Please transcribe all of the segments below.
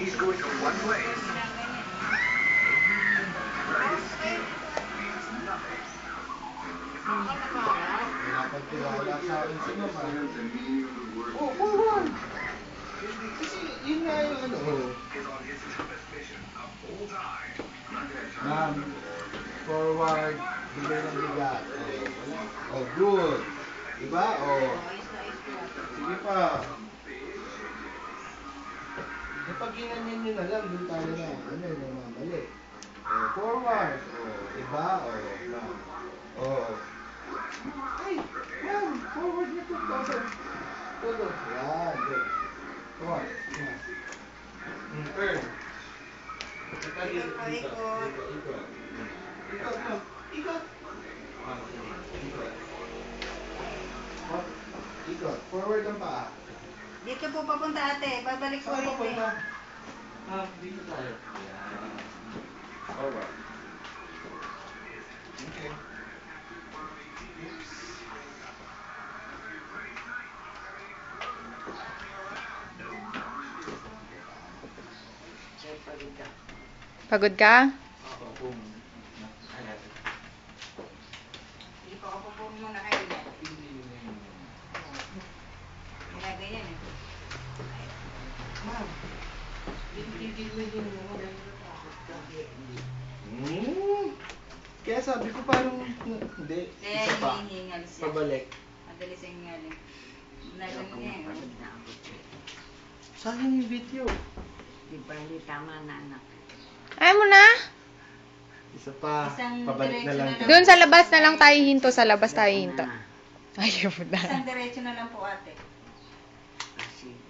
He's going to one place. Nothing. Nakapagtiwala sa akin si Mama. Oh, forward! Kasi yun nga yung ano. Is on his toughest mission of all time. Ma'am, forward, bigay ng bigat. Oh, good. Diba? Oh. Sige pa. Kapag ginanyan nyo na lang, dun tayo na. Ano, namamali. Oh, forward. Oh, diba? Oh, ma'am. Oh. Ay, ma'am, forward na 2,000. Todo. Yan, good. Come on. Turn. Ikot, ikot. Ikot, ma'am. Ikot. Ikot. Ikot. Forward ang paa. Dito po papunta ate, babalik po Saan rin papunta? eh. Dito tayo. Yan. Forward. Okay. Oops. Pagod ka? Hindi pa ako po muna kayo yan. Ginagayan eh. Ma'am, gigil na yun. Kaya sabi ko parang, hindi. Kaya Isa pa. hinihingal siya. Pabalik. Madalis yung hingaling. Nagano niya eh. Sayang yung video. Di ba, hindi tama na anak. Ayaw mo na? Isa pa. Isang Pabalik na lang. diretso na Doon sa labas na lang tayo hinto. Sa labas tayo hinto. Ayaw mo na. Isang diretso na lang po ate.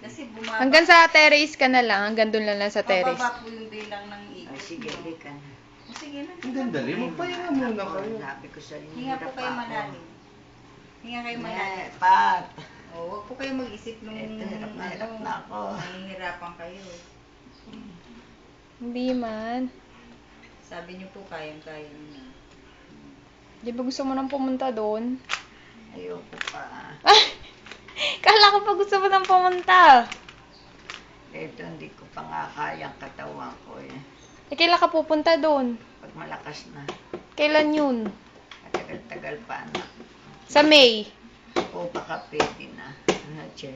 Kasi bumaba. Hanggang sa terrace ka na lang. Hanggang doon lang sa terrace. Pababa po yung bilang ng ikot. Ay, sige, di ka na. O, sige na. Ang ganda rin. Magpahinga muna kayo. Sabi ko sa inyo, Hinga po hirap kayo ako. malalim. Hinga kayo malalim. Pat. O, huwag po kayo mag-isip nung Ito, hirap na ako. nahihirapan kayo. Hindi man. Sabi niyo po kayang-kaya niyo na. Di ba gusto mo nang pumunta doon? Ayoko pa. Kala ko pa gusto mo nang pumunta. Ito, hindi ko pa nga kayang katawan ko eh. Eh, kailan ka pupunta doon? Pag malakas na. Kailan yun? Matagal-tagal pa anak. Sa May. O baka pwede na. Ano, Che?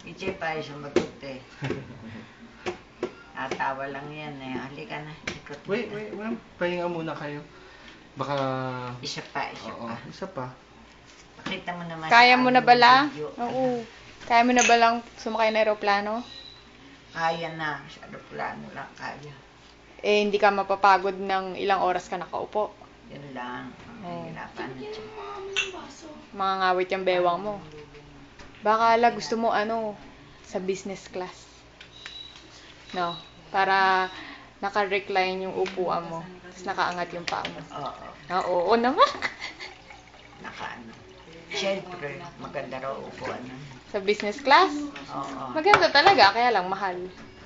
Iche pa siya maguti. Natawa lang yan eh. Halika na. Ikot na. Wait, ma'am. Pahinga muna kayo. Baka... Isa pa, isa Oo, pa. isa pa. Pakita mo naman Kaya sa mo amin na ba yung lang? video. Oo. Kaya mo na ba lang sumakay ng aeroplano? Kaya na. Sa aeroplano lang kaya. Eh, hindi ka mapapagod ng ilang oras ka nakaupo. Yun lang. Oo. Hirapan na siya. Mga ngawit yung bewang mo. Baka ala gusto mo sa business class. No? Para naka-recline yung upuan mo. Tapos nakaangat yung paa mo. Oo. Oo naman. Nakaano. Siyempre, maganda raw upuan nun. Sa business class? Oo. Maganda talaga, kaya lang mahal.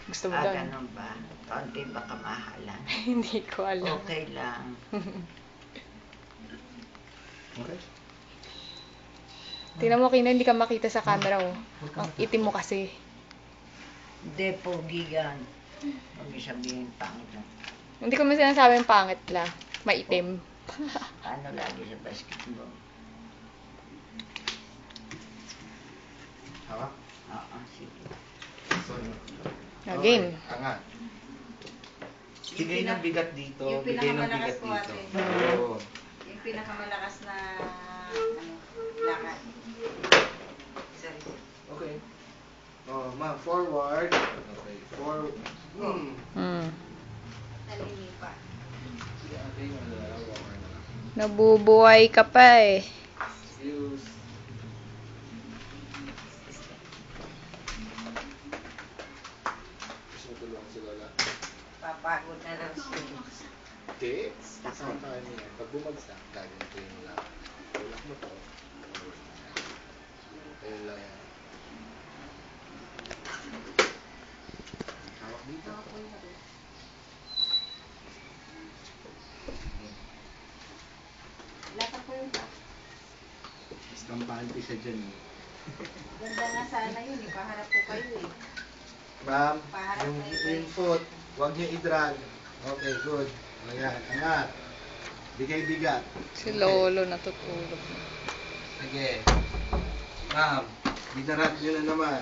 Gusto mo doon? Ganun ba? Kaunti ba kamahalan? Hindi ko alam. Okay lang. Okay. Tingnan mo, Kina, hindi ka makita sa camera, oh. Ang itim mo kasi. Hindi, pogi yan. Huwag niyo sabihin pangit lang. Hindi ko man sinasabing pangit lang. Maitim. Paano lagi sa basketball? Hawak. Oo, sige. Game. Angat. Bigay ng bigat dito. Yung Bigay ng pinakamalakas bigat po, dito. ate. Oo. Yung pinakamalakas na lakad. Sorry. Okay. Oh, ma'am, forward. Okay, forward. Nalini pa. Sige, ate, walker na lang. Nabubuhay ka pa eh. Excuse. Gusto mo tulungan si Lola? Papagod na lang siya. Hindi. Kasama tayo niya. Pag bumagsak, gaganito yung lang. Tulak mo to. Ayun lang yan. Hawak dito. Lata po yung pa. Mas kampante siya dyan. Ganda nga sana yun. Ipaharap po kayo eh. Ma'am, yung foot, huwag niyo i-drag. Okay, good. Ayan, angat. Bigay bigat. Si Lolo natutulog. Sige. Ma'am, bidarag niyo na naman.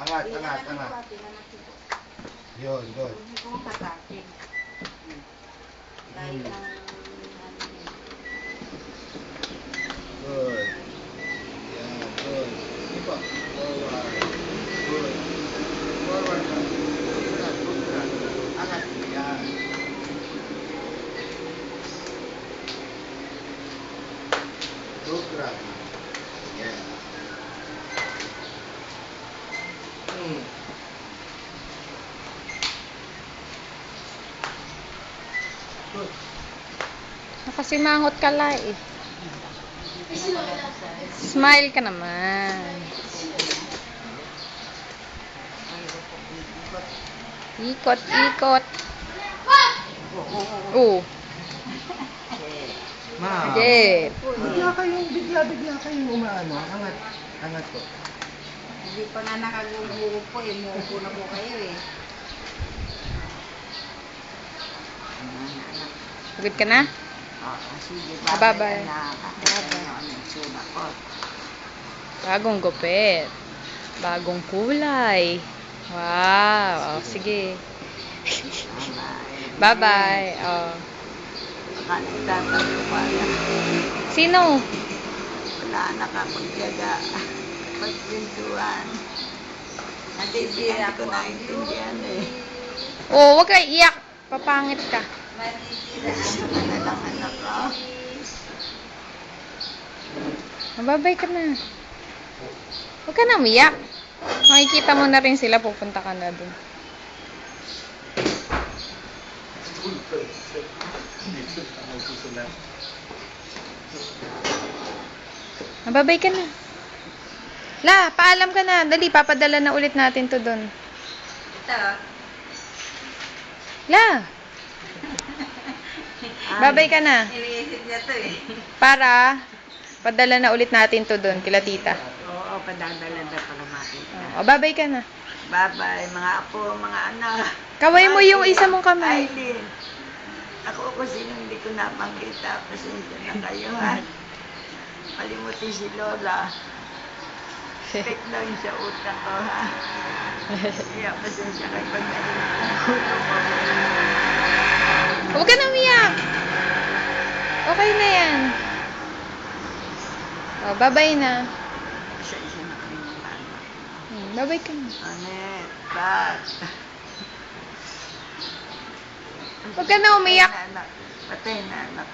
Angat, angat, angat. Yun, good. Dahil lang Good. Yan, good. Sige po. Forward. Good. Forward lang. Good drag, good drag. Angat. Yan. Good drag. Yan. Good. Nakasimangot ka la eh. Smile ka naman. Ikot, ikot. Oo. Ma'am. Sige. Bigla kayong umaano. Angat. Angat po. hindi pa nga nakagugugo po eh. Muupo na po kayo eh. Pagod ka na? Oo, sige. Bye-bye. Anak. Bye-bye. Ang suna ko. Bagong gupit. Bagong kulay. Wow. Oh, sige. Bye-bye. Bye-bye. Oh. Nakatatayo pa yan. Sino? Wala nakapagyaga. Pagpintuan. Hindi ko naintindihan eh. Oh, wag ka iyak. Papangit ka. Ano na lang anak ko. Mababay ka na. Huwag ka na umiyak. Makikita mo na rin sila. Pupunta ka na dun. Mababay ka na. La, paalam ka na. Dali, papadala na ulit natin to dun. Ito. La, babay ka na. Iniisip niya to eh. Para, padala na ulit natin to dun, kila tita. Oo, padadala na para makita. O, babay ka na. Bye-bye, mga apo, mga anak. Kaway mo yung isa mong kamay. Aileen, ako kasi hindi ko napanggita. Pasensya na kayo, ha? Malimutin si Lola. Fake lang sa utak ko, ha? Kaya pasensya kayo pag nalimutan ko. Huwag ka na umiyak. Okay na yan. O, babay na. Pasensya na kayo, mga anak. Babay ka na. Anet, ba't? Huwag ka na umiyak. Patay na, anak.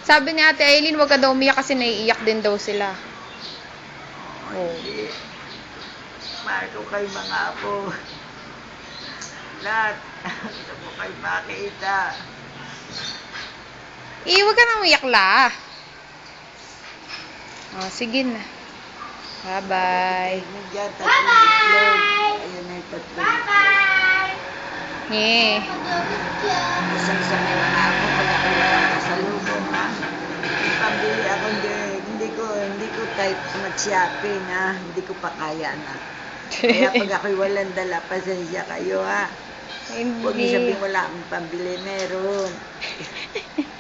Sabi ni Ate Aileen, huwag ka daw umiyak kasi naiiyak din daw sila. Oh, hindi. Mahal ko kayo mga apo. Lahat. Gusto ko kayo makita. Huwag ka na umiyak la. O, sige na. Bye-bye. Nandiyan, tatlong itlog. Ayun na yung tatlong itlog. Yeah. Isang sa may mga apo, pag ako walang kasalubong, ha? Pambili ako, hindi ko type mag-shopping, ha? Hindi ko pa kaya na. Kaya pag ako'y walang dala, pasensya kayo, ha? Huwag niyo sabihin wala akong pambili, meron.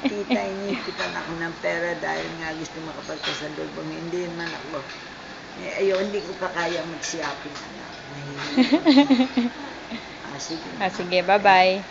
Tita, iniipitan ako ng pera dahil nga gusto makapagkasalubong. Hindi man ako. Ayun, hindi ko pa kaya mag-shopping, anak. Sige. Sige, bye-bye.